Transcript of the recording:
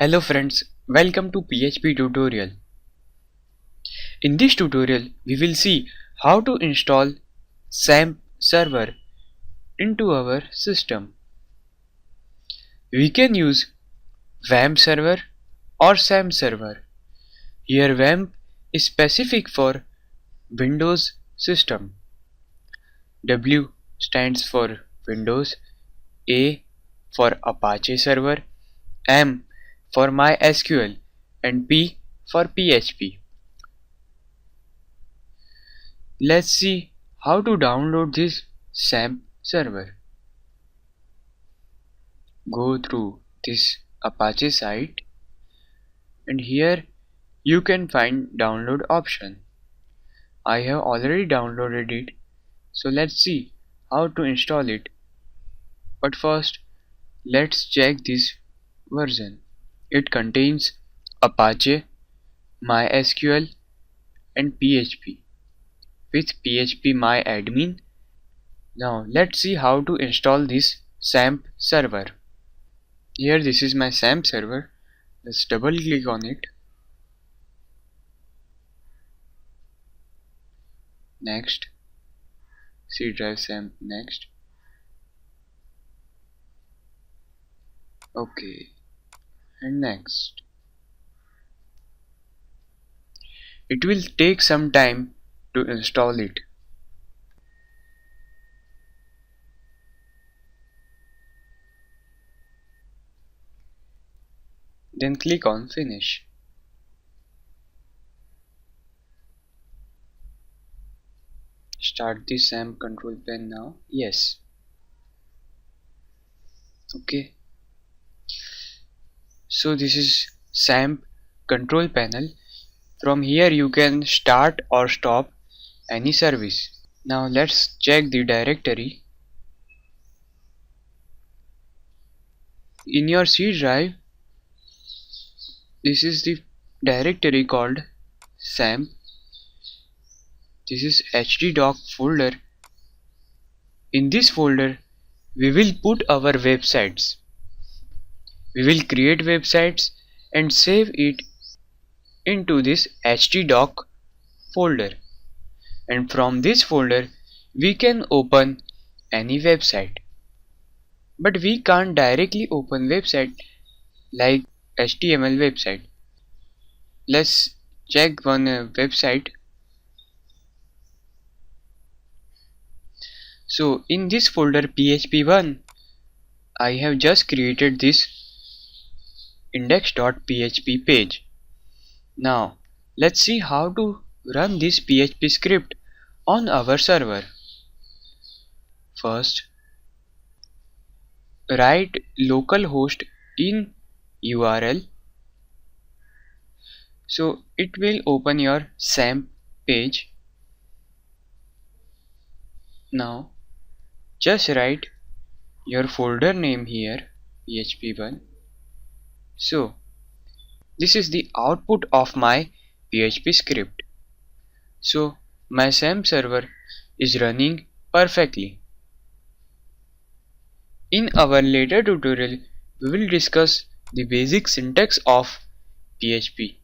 Hello friends, welcome to PHP tutorial. In this tutorial, we will see how to install Xamp server into our system. We can use WAMP server or XAMPP server. Here WAMP is specific for Windows system. W stands for Windows, A for Apache server, M for MySQL and P for PHP. Let's see how to download this Xamp server. Go through this Apache site and here you can find download option. I have already downloaded it, so let's see how to install it. But first let's check this version. It contains Apache, MySQL and PHP with PHP MyAdmin. Now let's see how to install this Xamp server. Here this is my Xamp server. Let's double click on it. Next. C drive Xamp next. Okay. And next. It will take some time to install it. Then click on finish. Start the Xamp control panel now. Yes. Okay. So this is Xamp control panel. From here you can start or stop any service. Now let's check the directory. In your C drive, this is the directory called Xamp. This is htdoc folder. In this folder we will put our websites. We will create websites and save it into this htdoc folder, and from this folder we can open any website. But we can't directly open website like HTML website. Let's check one website. So in this folder PHP1 I have just created this index.php page. Now let's see how to run this PHP script on our server. First, write localhost in URL. So it will open your Xamp page. Now just write your folder name here, PHP1. So this is the output of my PHP script. So my Xamp server is running perfectly. In our later tutorial we will discuss the basic syntax of PHP.